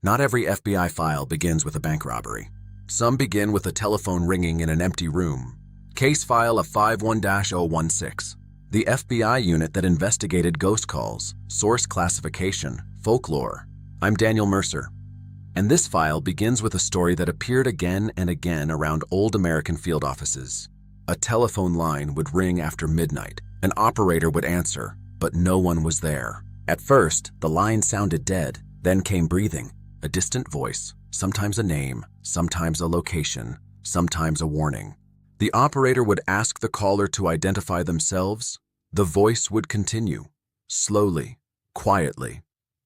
Not every FBI file begins with a bank robbery. Some begin with a telephone ringing in an empty room. Case file of 51-016. The FBI unit that investigated ghost calls. Source classification, folklore. I'm Daniel Mercer. And this file begins with a story that appeared again and again around old American field offices. A telephone line would ring after midnight. An operator would answer, but no one was there. At first, the line sounded dead, then came breathing. A distant voice, sometimes a name, sometimes a location, sometimes a warning. The operator would ask the caller to identify themselves. The voice would continue, slowly, quietly,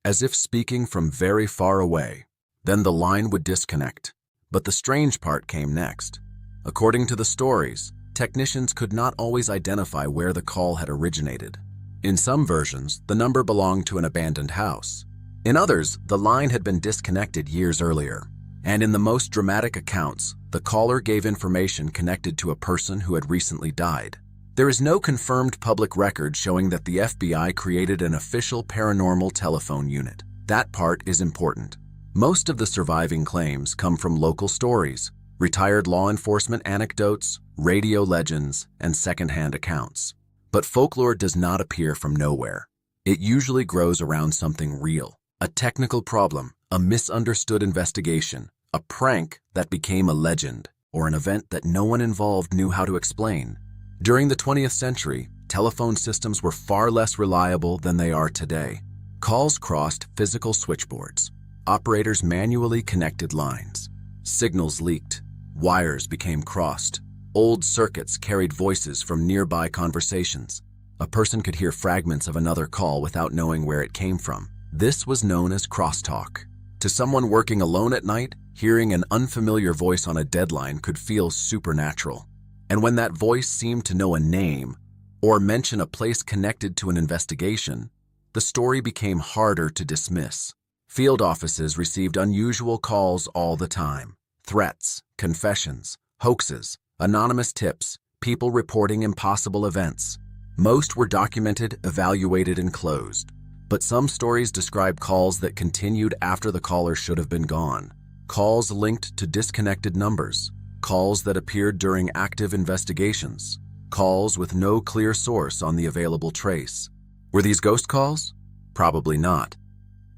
as if speaking from very far away. Then the line would disconnect. But the strange part came next. According to the stories, technicians could not always identify where the call had originated. In some versions, the number belonged to an abandoned house. In others, the line had been disconnected years earlier. And in the most dramatic accounts, the caller gave information connected to a person who had recently died. There is no confirmed public record showing that the FBI created an official paranormal telephone unit. That part is important. Most of the surviving claims come from local stories, retired law enforcement anecdotes, radio legends, and secondhand accounts. But folklore does not appear from nowhere. It usually grows around something real. A technical problem, a misunderstood investigation, a prank that became a legend, or an event that no one involved knew how to explain. During the 20th century, telephone systems were far less reliable than they are today. Calls crossed physical switchboards. Operators manually connected lines. Signals leaked. Wires became crossed. Old circuits carried voices from nearby conversations. A person could hear fragments of another call without knowing where it came from. This was known as crosstalk. To someone working alone at night, hearing an unfamiliar voice on a deadline could feel supernatural. And when that voice seemed to know a name or mention a place connected to an investigation, the story became harder to dismiss. Field offices received unusual calls all the time. Threats, confessions, hoaxes, anonymous tips, people reporting impossible events. Most were documented, evaluated, and closed. But some stories describe calls that continued after the caller should have been gone. Calls linked to disconnected numbers. Calls that appeared during active investigations. Calls with no clear source on the available trace. Were these ghost calls? Probably not.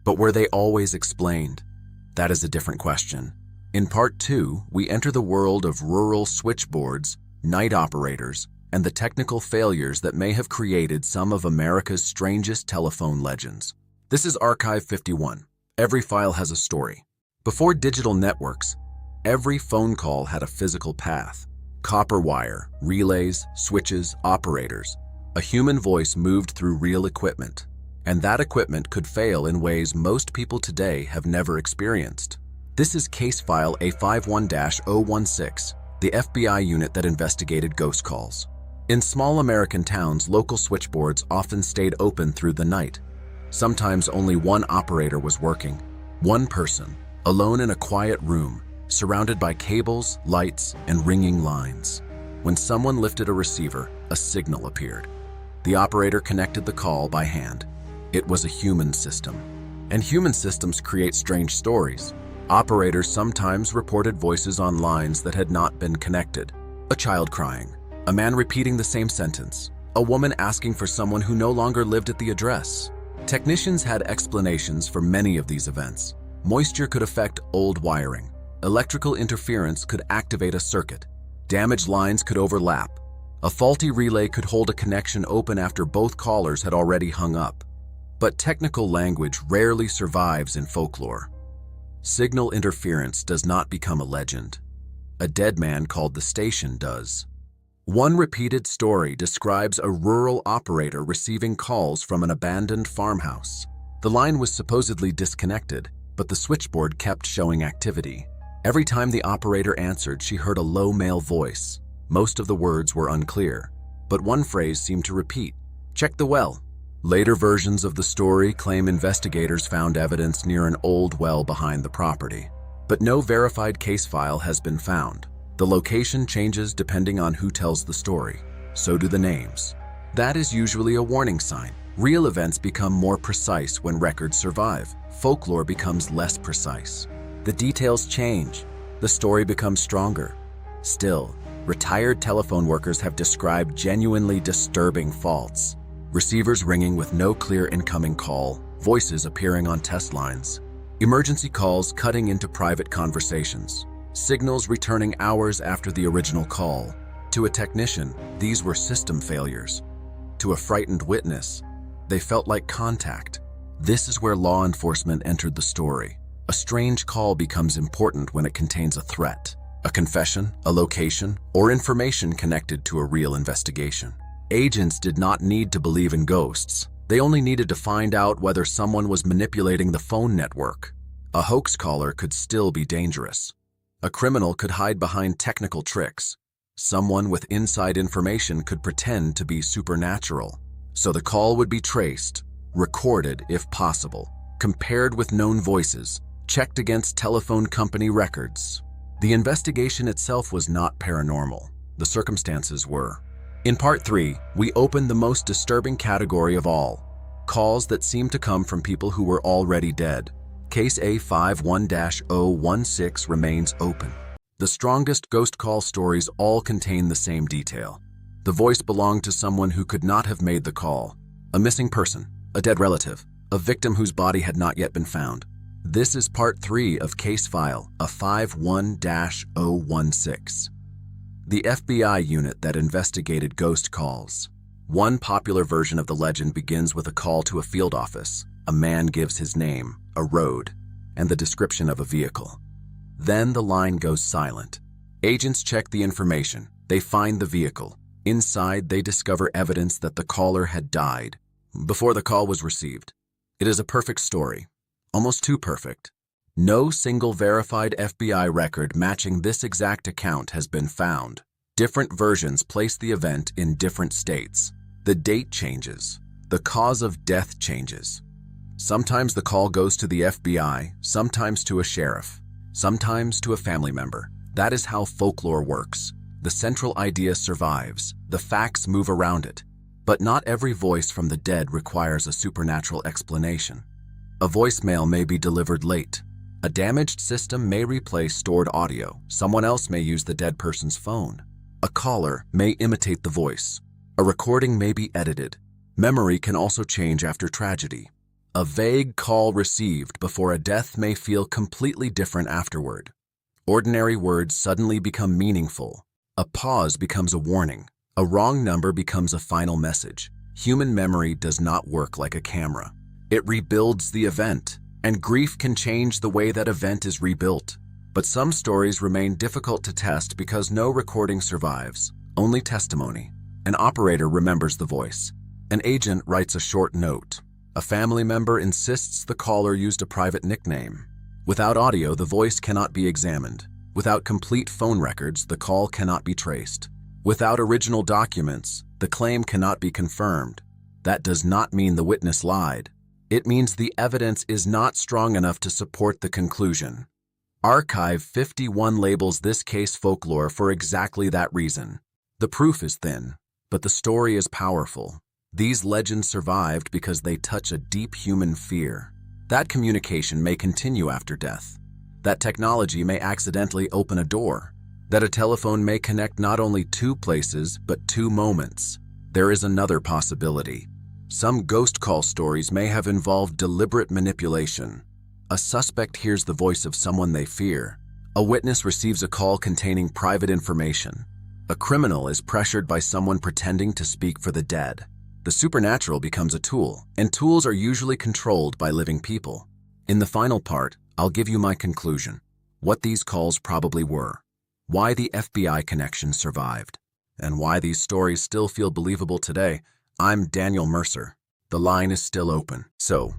But were they always explained? That is a different question. In Part 2, we enter the world of rural switchboards, night operators, and the technical failures that may have created some of America's strangest telephone legends. This is Archive 51. Every file has a story. Before digital networks, every phone call had a physical path. Copper wire, relays, switches, operators. A human voice moved through real equipment. And that equipment could fail in ways most people today have never experienced. This is case file A51-016, the FBI unit that investigated ghost calls. In small American towns, local switchboards often stayed open through the night. Sometimes only one operator was working. One person, alone in a quiet room, surrounded by cables, lights, and ringing lines. When someone lifted a receiver, a signal appeared. The operator connected the call by hand. It was a human system. And human systems create strange stories. Operators sometimes reported voices on lines that had not been connected. A child crying. A man repeating the same sentence. A woman asking for someone who no longer lived at the address. Technicians had explanations for many of these events. Moisture could affect old wiring. Electrical interference could activate a circuit. Damaged lines could overlap. A faulty relay could hold a connection open after both callers had already hung up. But technical language rarely survives in folklore. Signal interference does not become a legend. A dead man called the station does. One repeated story describes a rural operator receiving calls from an abandoned farmhouse. The line was supposedly disconnected, but the switchboard kept showing activity. Every time the operator answered, she heard a low male voice. Most of the words were unclear, but one phrase seemed to repeat, "Check the well." Later versions of the story claim investigators found evidence near an old well behind the property, but no verified case file has been found. The location changes depending on who tells the story. So do the names. That is usually a warning sign. Real events become more precise when records survive. folklore becomes less precise. The details change. The story becomes stronger. Still, retired telephone workers have described genuinely disturbing faults. Receivers ringing with no clear incoming call, voices appearing on test lines, emergency calls cutting into private conversations, signals returning hours after the original call. To a technician, these were system failures. To a frightened witness, they felt like contact. This is where law enforcement entered the story. A strange call becomes important when it contains a threat, a confession, a location, or information connected to a real investigation. Agents did not need to believe in ghosts. They only needed to find out whether someone was manipulating the phone network. A hoax caller could still be dangerous. A criminal could hide behind technical tricks. Someone with inside information could pretend to be supernatural. So the call would be traced, recorded if possible, compared with known voices, checked against telephone company records. The investigation itself was not paranormal. The circumstances were. In Part 3, we open the most disturbing category of all, calls that seem to come from people who were already dead. Case A51-016 remains open. The strongest ghost call stories all contain the same detail. The voice belonged to someone who could not have made the call, a missing person, a dead relative, a victim whose body had not yet been found. This is Part 3 of Case File, a 51-016. The FBI unit that investigated ghost calls. One popular version of the legend begins with a call to a field office. A man gives his name, a road, and the description of a vehicle. Then the line goes silent. Agents check the information. They find the vehicle. Inside, they discover evidence that the caller had died before the call was received. It is a perfect story, almost too perfect. No single verified FBI record matching this exact account has been found. Different versions place the event in different states. The date changes. The cause of death changes. Sometimes the call goes to the FBI, sometimes to a sheriff, sometimes to a family member. That is how folklore works. The central idea survives. The facts move around it. But not every voice from the dead requires a supernatural explanation. A voicemail may be delivered late. A damaged system may replace stored audio. Someone else may use the dead person's phone. A caller may imitate the voice. A recording may be edited. Memory can also change after tragedy. A vague call received before a death may feel completely different afterward. Ordinary words suddenly become meaningful. A pause becomes a warning. A wrong number becomes a final message. Human memory does not work like a camera. It rebuilds the event. And grief can change the way that event is rebuilt. But some stories remain difficult to test because no recording survives, only testimony. An operator remembers the voice. An agent writes a short note. A family member insists the caller used a private nickname. Without audio, the voice cannot be examined. Without complete phone records, the call cannot be traced. Without original documents, the claim cannot be confirmed. That does not mean the witness lied. It means the evidence is not strong enough to support the conclusion. Archive 51 labels this case folklore for exactly that reason. The proof is thin, but the story is powerful. These legends survived because they touch a deep human fear. That communication may continue after death. That technology may accidentally open a door. That a telephone may connect not only two places, but two moments. There is another possibility. Some ghost call stories may have involved deliberate manipulation. A suspect hears the voice of someone they fear. A witness receives a call containing private information. A criminal is pressured by someone pretending to speak for the dead. The supernatural becomes a tool, and tools are usually controlled by living people. In the final part, I'll give you my conclusion. What these calls probably were. Why the FBI connection survived. And why these stories still feel believable today. I'm Daniel Mercer. The line is still open. So,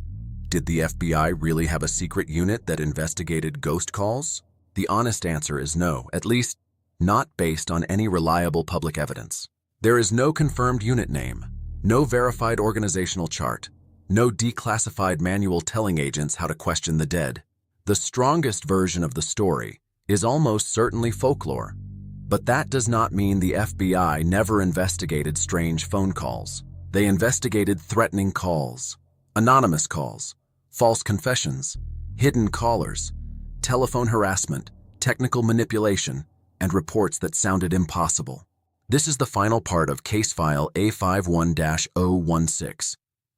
did the FBI really have a secret unit that investigated ghost calls? The honest answer is no, at least not based on any reliable public evidence. There is no confirmed unit name, no verified organizational chart, no declassified manual telling agents how to question the dead. The strongest version of the story is almost certainly folklore, but that does not mean the FBI never investigated strange phone calls. They investigated threatening calls, anonymous calls, false confessions, hidden callers, telephone harassment, technical manipulation, and reports that sounded impossible. This is the final part of case file A51-016,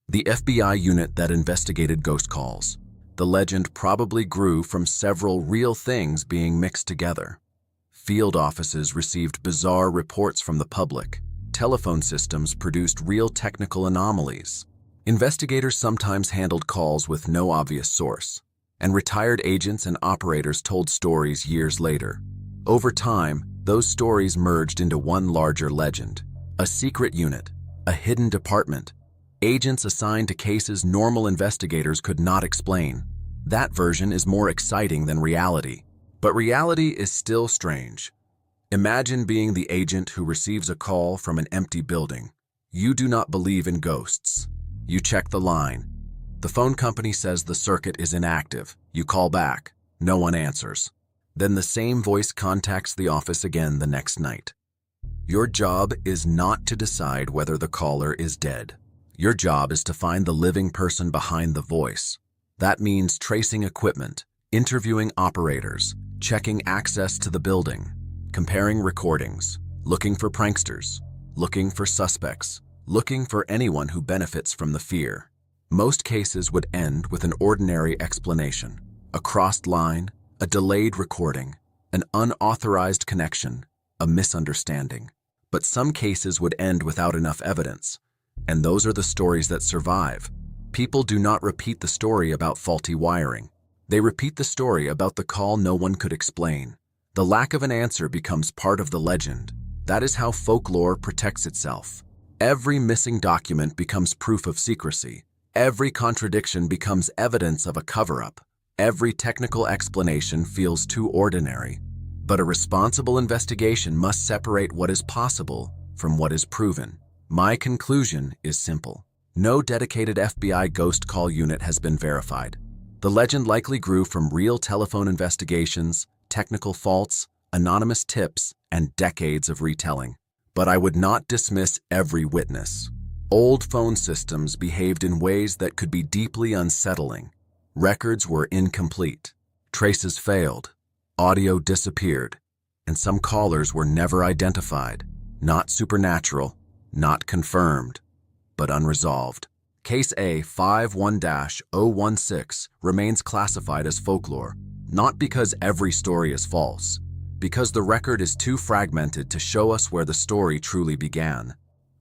the FBI unit that investigated ghost calls. The legend probably grew from several real things being mixed together. Field offices received bizarre reports from the public. Telephone systems produced real technical anomalies. Investigators sometimes handled calls with no obvious source, and retired agents and operators told stories years later. Over time, those stories merged into one larger legend: a secret unit, a hidden department, agents assigned to cases normal investigators could not explain. That version is more exciting than reality. But reality is still strange. Imagine being the agent who receives a call from an empty building. You do not believe in ghosts. You check the line. The phone company says the circuit is inactive. You call back. No one answers. Then the same voice contacts the office again the next night. Your job is not to decide whether the caller is dead. Your job is to find the living person behind the voice. That means tracing equipment, interviewing operators, checking access to the building, comparing recordings, looking for pranksters, looking for suspects, looking for anyone who benefits from the fear. Most cases would end with an ordinary explanation: a crossed line, a delayed recording, an unauthorized connection, a misunderstanding. But some cases would end without enough evidence, and those are the stories that survive. People do not repeat the story about faulty wiring. They repeat the story about the call no one could explain. The lack of an answer becomes part of the legend. That is how folklore protects itself. Every missing document becomes proof of secrecy. Every contradiction becomes evidence of a cover-up. Every technical explanation feels too ordinary. But a responsible investigation must separate what is possible from what is proven. My conclusion is simple. No dedicated FBI ghost call unit has been verified. The legend likely grew from real telephone investigations, technical faults, anonymous tips, and decades of retelling. But I would not dismiss every witness. Old phone systems behaved in ways that could be deeply unsettling. Records were incomplete. Traces failed. Audio disappeared. And some callers were never identified. Not supernatural, not confirmed, but unresolved. Case A51-016 remains classified as folklore, not because every story is false, because the record is too fragmented to show us where the story truly began.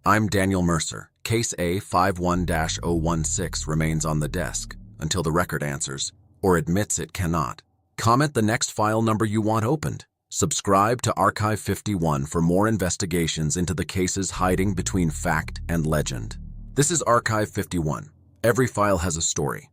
I'm Daniel Mercer. Case A51-016 remains on the desk until the record answers, or admits it cannot. Comment the next file number you want opened. Subscribe to Archive 51 for more investigations into the cases hiding between fact and legend. This is Archive 51. Every file has a story.